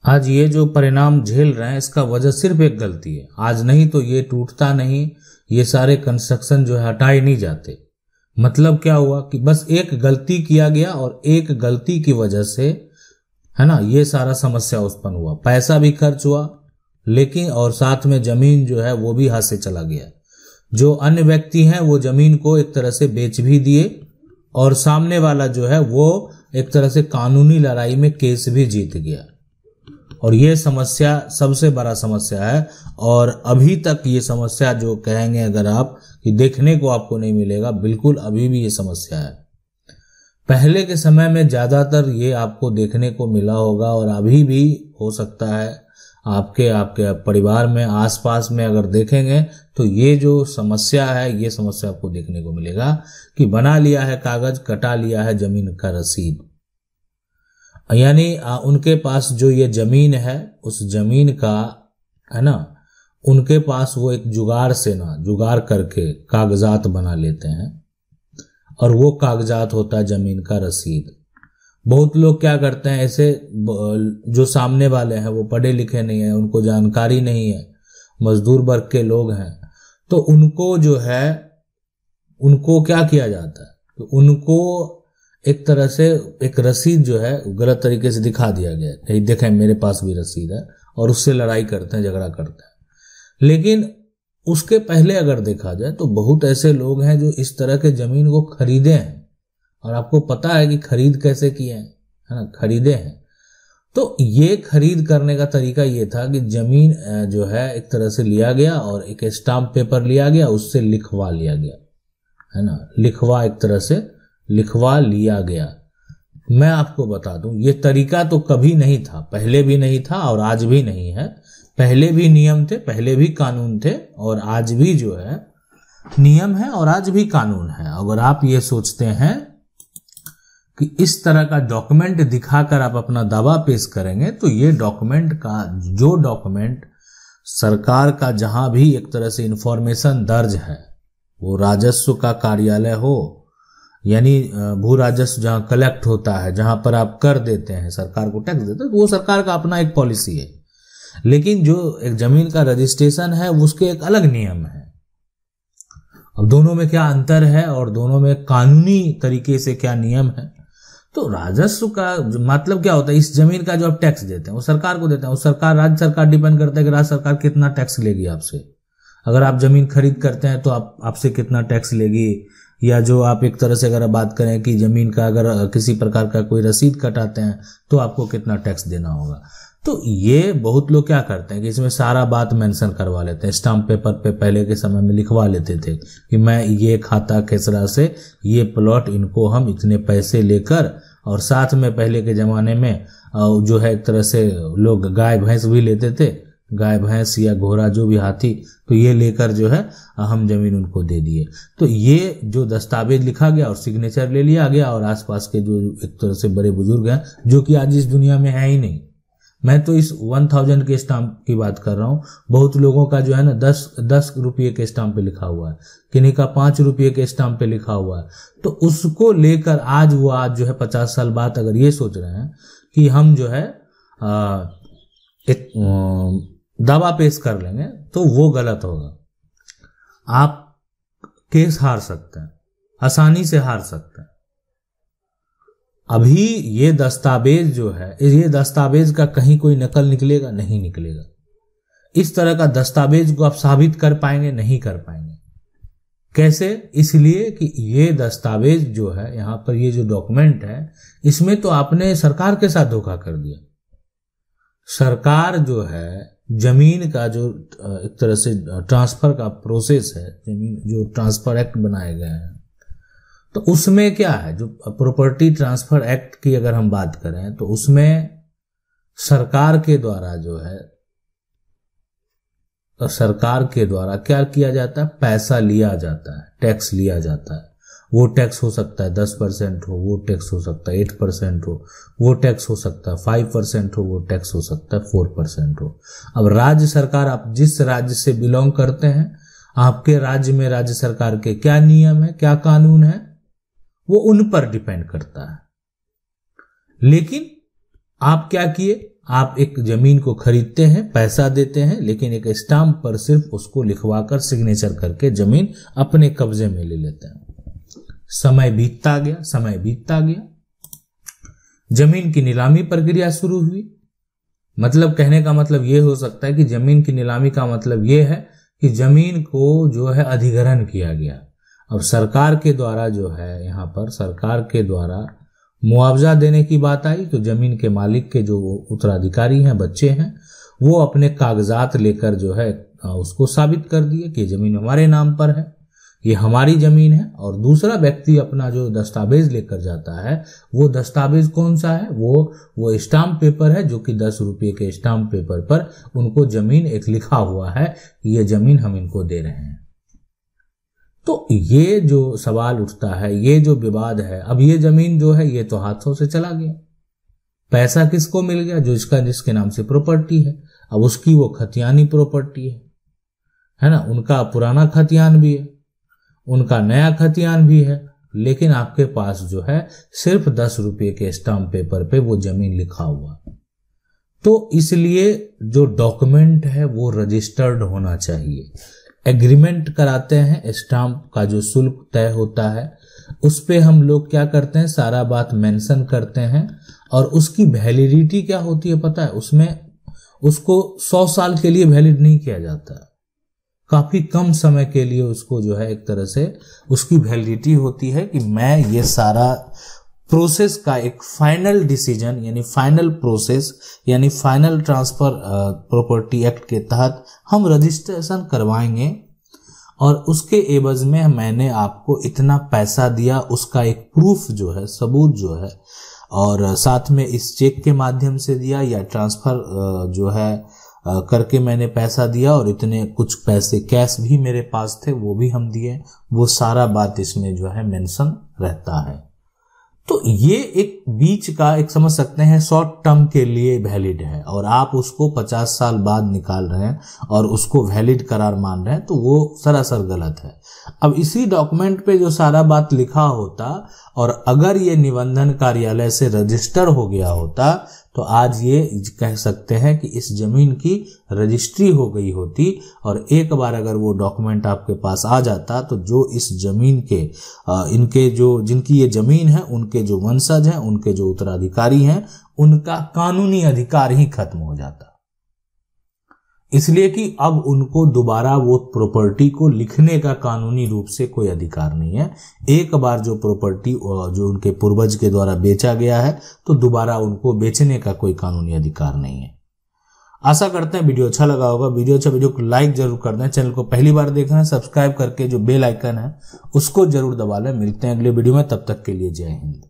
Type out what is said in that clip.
आज ये जो परिणाम झेल रहे हैं इसका वजह सिर्फ एक गलती है। आज नहीं तो ये टूटता नहीं, ये सारे कंस्ट्रक्शन जो है हटाए नहीं जाते। मतलब क्या हुआ कि बस एक गलती किया गया और एक गलती की वजह से, है ना, ये सारा समस्या उत्पन्न हुआ। पैसा भी खर्च हुआ, लेकिन और साथ में जमीन जो है वो भी हाथ से चला गया। जो अन्य व्यक्ति हैं वो जमीन को एक तरह से बेच भी दिए और सामने वाला जो है वो एक तरह से कानूनी लड़ाई में केस भी जीत गया। और ये समस्या सबसे बड़ा समस्या है। और अभी तक ये समस्या जो कहेंगे अगर आप कि देखने को आपको नहीं मिलेगा, बिल्कुल अभी भी ये समस्या है। पहले के समय में ज्यादातर ये आपको देखने को मिला होगा और अभी भी हो सकता है आपके परिवार में आसपास में अगर देखेंगे तो ये जो समस्या है, ये समस्या आपको देखने को मिलेगा कि बना लिया है कागज, कटा लिया है जमीन का रसीद। यानी उनके पास जो ये जमीन है, उस जमीन का, है ना, उनके पास वो एक जुगाड़ करके कागजात बना लेते हैं और वो कागजात होता है जमीन का रसीद। बहुत लोग क्या करते हैं, ऐसे जो सामने वाले हैं वो पढ़े लिखे नहीं है, उनको जानकारी नहीं है, मजदूर वर्ग के लोग हैं, तो उनको जो है, उनको क्या किया जाता है, तो उनको एक तरह से एक रसीद जो है गलत तरीके से दिखा दिया गया है, कहीं देखें मेरे पास भी रसीद है, और उससे लड़ाई करते हैं, झगड़ा करते हैं। लेकिन उसके पहले अगर देखा जाए तो बहुत ऐसे लोग हैं जो इस तरह के जमीन को खरीदे हैं, और आपको पता है कि खरीद कैसे किए हैं, है ना, खरीदे हैं। तो ये खरीद करने का तरीका ये था कि जमीन जो है एक तरह से लिया गया और एक स्टाम्प पेपर लिया गया, उससे लिखवा लिया गया, है ना, एक तरह से लिखवा लिया गया। मैं आपको बता दूं ये तरीका तो कभी नहीं था, पहले भी नहीं था और आज भी नहीं है। पहले भी नियम थे, पहले भी कानून थे, और आज भी जो है नियम है और आज भी कानून है। अगर आप ये सोचते हैं कि इस तरह का डॉक्यूमेंट दिखाकर आप अपना दावा पेश करेंगे, तो ये डॉक्यूमेंट सरकार का जहां भी एक तरह से इंफॉर्मेशन दर्ज है, वो राजस्व का कार्यालय हो, यानी भू राजस्व जहां कलेक्ट होता है, जहां पर आप कर देते हैं, सरकार को टैक्स देते हैं, तो वो सरकार का अपना एक पॉलिसी है। लेकिन जो एक जमीन का रजिस्ट्रेशन है उसके एक अलग नियम है। अब दोनों में क्या अंतर है और दोनों में कानूनी तरीके से क्या नियम है। तो राजस्व का मतलब क्या होता है, इस जमीन का जो आप टैक्स देते हैं वो सरकार को देते हैं, वो सरकार, राज्य सरकार डिपेंड करता है कि राज्य सरकार कितना टैक्स लेगी आपसे। अगर आप जमीन खरीद करते हैं तो आपसे कितना टैक्स लेगी, या जो आप एक तरह से अगर बात करें कि जमीन का अगर किसी प्रकार का कोई रसीद कटाते हैं तो आपको कितना टैक्स देना होगा। तो ये बहुत लोग क्या करते हैं कि इसमें सारा बात मेंशन करवा लेते हैं, स्टाम्प पेपर पे पहले के समय में लिखवा लेते थे कि मैं ये खाता खेसरा से ये प्लॉट, इनको हम इतने पैसे लेकर, और साथ में पहले के जमाने में जो है एक तरह से लोग गाय भैंस भी लेते थे, गाय भैंस या घोड़ा जो भी हाथी, तो ये लेकर जो है हम जमीन उनको दे दिए। तो ये जो दस्तावेज लिखा गया और सिग्नेचर ले लिया गया, और आसपास के जो एक तरह से बड़े बुजुर्ग हैं जो कि आज इस दुनिया में है ही नहीं। मैं तो इस 1000 के स्टाम्प की बात कर रहा हूँ। बहुत लोगों का जो है ना 10 रुपये के स्टाम्प पे लिखा हुआ है, किन्हीं का 5 रुपये के स्टाम्प पे लिखा हुआ है। तो उसको लेकर आज जो है 50 साल बाद अगर ये सोच रहे हैं कि हम जो है एक दावा पेश कर लेंगे, तो वो गलत होगा। आप केस हार सकते हैं, आसानी से हार सकते हैं। अभी ये दस्तावेज जो है, ये दस्तावेज का कहीं कोई नकल निकलेगा? नहीं निकलेगा। इस तरह का दस्तावेज को आप साबित कर पाएंगे? नहीं कर पाएंगे। कैसे? इसलिए कि ये दस्तावेज जो है, यहां पर ये जो डॉक्यूमेंट है, इसमें तो आपने सरकार के साथ धोखा कर दिया। सरकार जो है जमीन का जो एक तरह से ट्रांसफर का प्रोसेस है, जमीन जो ट्रांसफर एक्ट बनाए गए हैं, तो उसमें क्या है, जो प्रॉपर्टी ट्रांसफर एक्ट की अगर हम बात करें तो उसमें सरकार के द्वारा जो है, सरकार के द्वारा क्या किया जाता है, पैसा लिया जाता है, टैक्स लिया जाता है। वो टैक्स हो सकता है 10% हो, वो टैक्स हो सकता है 8% हो, वो टैक्स हो सकता है 5% हो, वो टैक्स हो सकता है 4% हो। अब राज्य सरकार, आप जिस राज्य से बिलोंग करते हैं, आपके राज्य में राज्य सरकार के क्या नियम है, क्या कानून है, वो उन पर डिपेंड करता है। लेकिन आप क्या किए, आप एक जमीन को खरीदते हैं, पैसा देते हैं, लेकिन एक स्टाम्प पर सिर्फ उसको लिखवाकर सिग्नेचर करके जमीन अपने कब्जे में ले लेते हैं। समय बीतता गया, जमीन की नीलामी प्रक्रिया शुरू हुई। मतलब कहने का मतलब यह हो सकता है कि जमीन की नीलामी का मतलब यह है कि जमीन को जो है अधिग्रहण किया गया। अब सरकार के द्वारा जो है, यहाँ पर सरकार के द्वारा मुआवजा देने की बात आई, तो जमीन के मालिक के जो उत्तराधिकारी हैं, बच्चे हैं, वो अपने कागजात लेकर जो है उसको साबित कर दिए कि जमीन हमारे नाम पर है, ये हमारी जमीन है। और दूसरा व्यक्ति अपना जो दस्तावेज लेकर जाता है, वो दस्तावेज कौन सा है? वो स्टाम्प पेपर है, जो कि 10 रुपये के स्टाम्प पेपर पर उनको जमीन एक लिखा हुआ है, ये जमीन हम इनको दे रहे हैं। तो ये जो सवाल उठता है, ये जो विवाद है, अब ये जमीन जो है ये तो हाथों से चला गया, पैसा किसको मिल गया? जो जिसके नाम से प्रॉपर्टी है। अब उसकी वो खतियानी प्रॉपर्टी है ना, उनका पुराना खतियान भी है, उनका नया खतियान भी है, लेकिन आपके पास जो है सिर्फ 10 रुपये के स्टाम्प पेपर पे वो जमीन लिखा हुआ। तो इसलिए जो डॉक्यूमेंट है वो रजिस्टर्ड होना चाहिए। एग्रीमेंट कराते हैं, स्टाम्प का जो शुल्क तय होता है उस पे हम लोग क्या करते हैं, सारा बात मेंशन करते हैं। और उसकी वैलिडिटी क्या होती है पता है? उसमें उसको 100 साल के लिए वैलिड नहीं किया जाता, काफी कम समय के लिए उसको जो है एक तरह से उसकी वैलिडिटी होती है कि मैं ये सारा प्रोसेस का एक फाइनल डिसीजन यानी फाइनल प्रोसेस यानी फाइनल ट्रांसफर प्रॉपर्टी एक्ट के तहत हम रजिस्ट्रेशन करवाएंगे और उसके एवज में मैंने आपको इतना पैसा दिया, उसका एक प्रूफ जो है, सबूत जो है, और साथ में इस चेक के माध्यम से दिया या ट्रांसफर जो है करके मैंने पैसा दिया, और इतने कुछ पैसे कैश भी मेरे पास थे वो भी हम दिए, वो सारा बात इसमें जो है मेंशन रहता है। तो ये एक बीच का एक समझ सकते हैं शॉर्ट टर्म के लिए वैलिड है, और आप उसको 50 साल बाद निकाल रहे हैं और उसको वैलिड करार मान रहे हैं, तो वो सरासर गलत है। अब इसी डॉक्यूमेंट पे जो सारा बात लिखा होता और अगर ये निबंधन कार्यालय से रजिस्टर हो गया होता तो आज ये कह सकते हैं कि इस जमीन की रजिस्ट्री हो गई होती, और एक बार अगर वो डॉक्यूमेंट आपके पास आ जाता तो जो इस जमीन के इनके जो जिनकी ये जमीन है उनके जो वंशज हैं, उनके जो उत्तराधिकारी हैं, उनका कानूनी अधिकार ही खत्म हो जाता। इसलिए कि अब उनको दोबारा वो प्रॉपर्टी को लिखने का कानूनी रूप से कोई अधिकार नहीं है। एक बार जो प्रॉपर्टी जो उनके पूर्वज के द्वारा बेचा गया है तो दोबारा उनको बेचने का कोई कानूनी अधिकार नहीं है। आशा करते हैं वीडियो अच्छा लगा होगा। वीडियो को लाइक जरूर कर दें। चैनल को पहली बार देख रहे हैं सब्सक्राइब करके जो बेल आइकन है उसको जरूर दबा लें। मिलते हैं अगले वीडियो में, तब तक के लिए जय हिंद।